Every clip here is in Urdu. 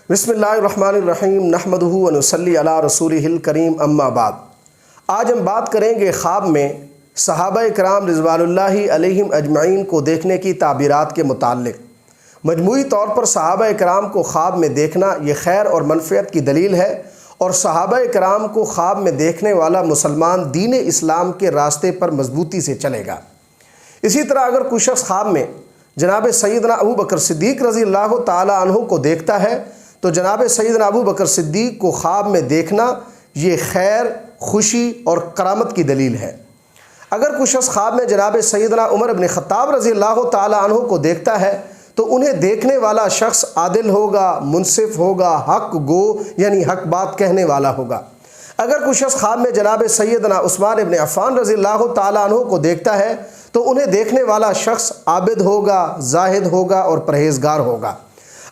بسم اللہ الرحمن الرحیم نحمدہ ونصلی علی رسولہ الکریم اما بعد۔ آج ہم بات کریں گے خواب میں صحابہ کرام رضوان اللہ علیہم اجمعین کو دیکھنے کی تعبیرات کے متعلق۔ مجموعی طور پر صحابہ کرام کو خواب میں دیکھنا یہ خیر اور منفعت کی دلیل ہے، اور صحابہ کرام کو خواب میں دیکھنے والا مسلمان دین اسلام کے راستے پر مضبوطی سے چلے گا۔ اسی طرح اگر کوئی شخص خواب میں جناب سیدنا ابو بکر صدیق رضی اللہ تعالی عنہ کو دیکھتا ہے تو جناب سیدنا ابو بکر صدیق کو خواب میں دیکھنا یہ خیر، خوشی اور کرامت کی دلیل ہے۔ اگر کوئی شخص خواب میں جناب سیدنا عمر بن خطاب رضی اللہ تعالی عنہ کو دیکھتا ہے تو انہیں دیکھنے والا شخص عادل ہوگا، منصف ہوگا، حق گو یعنی حق بات کہنے والا ہوگا۔ اگر کوئی شخص خواب میں جناب سیدنا عثمان بن عفان رضی اللہ تعالی عنہ کو دیکھتا ہے تو انہیں دیکھنے والا شخص عابد ہوگا، زاہد ہوگا اور پرہیزگار ہوگا۔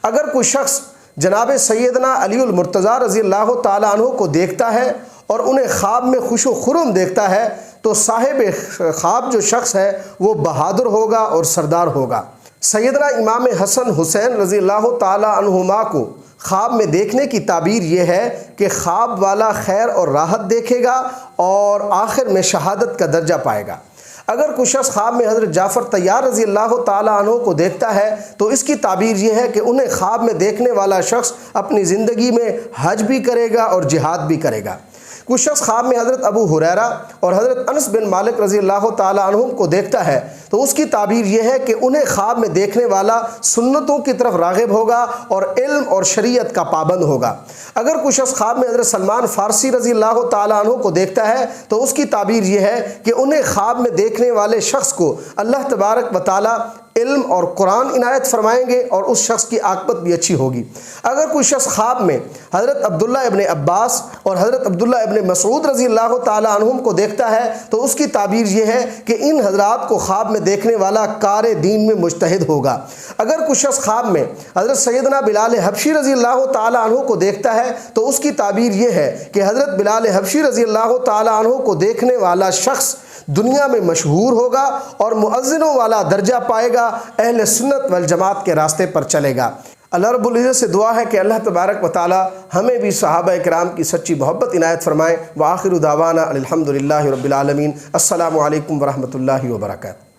اگر کوئی شخص جناب سیدنا علی المرتضیٰ رضی اللہ تعالی عنہ کو دیکھتا ہے اور انہیں خواب میں خوش و خرم دیکھتا ہے تو صاحب خواب جو شخص ہے وہ بہادر ہوگا اور سردار ہوگا۔ سیدنا امام حسن حسین رضی اللہ تعالی عنہما کو خواب میں دیکھنے کی تعبیر یہ ہے کہ خواب والا خیر اور راحت دیکھے گا اور آخر میں شہادت کا درجہ پائے گا۔ اگر کوئی شخص خواب میں حضرت جعفر طیار رضی اللہ تعالی عنہ کو دیکھتا ہے تو اس کی تعبیر یہ ہے کہ انہیں خواب میں دیکھنے والا شخص اپنی زندگی میں حج بھی کرے گا اور جہاد بھی کرے گا۔ کوئی شخص خواب میں حضرت ابو ہریرہ اور حضرت انس بن مالک رضی اللہ تعالی عنہم کو دیکھتا ہے تو اس کی تعبیر یہ ہے کہ انہیں خواب میں دیکھنے والا سنتوں کی طرف راغب ہوگا اور علم اور شریعت کا پابند ہوگا۔ اگر کوئی شخص خواب میں حضرت سلمان فارسی رضی اللہ تعالی عنہ کو دیکھتا ہے تو اس کی تعبیر یہ ہے کہ انہیں خواب میں دیکھنے والے شخص کو اللہ تبارک و تعالی علم اور قرآن عنایت فرمائیں گے اور اس شخص کی عاقبت بھی اچھی ہوگی۔ اگر کوئی شخص خواب میں حضرت عبداللہ bin عباس اور حضرت عبداللہ bin مسعود رضی اللہ تعالی عنہم کو دیکھتا ہے تو اس کی تعبیر یہ ہے کہ ان حضرات کو خواب میں دیکھنے والا کار دین میں مجتہد ہوگا۔ اگر کوئی شخص خواب میں حضرت سیدنا بلال حبشی رضی اللہ تعالی عنہ کو دیکھتا ہے تو اس کی تعبیر یہ ہے کہ حضرت بلال حبشی رضی اللہ تعالی عنہ کو دیکھنے والا شخص دنیا میں مشہور ہوگا اور مؤذنوں والا درجہ پائے گا، اہل سنت والجماعت کے راستے پر چلے گا۔ اللہ رب العزت سے دعا ہے کہ اللہ تبارک و تعالی ہمیں بھی صحابہ کرام کی سچی محبت عنایت فرمائے۔ وآخر دعوانا الحمدللہ رب العالمین۔ السلام علیکم ورحمۃ اللہ وبرکاتہ۔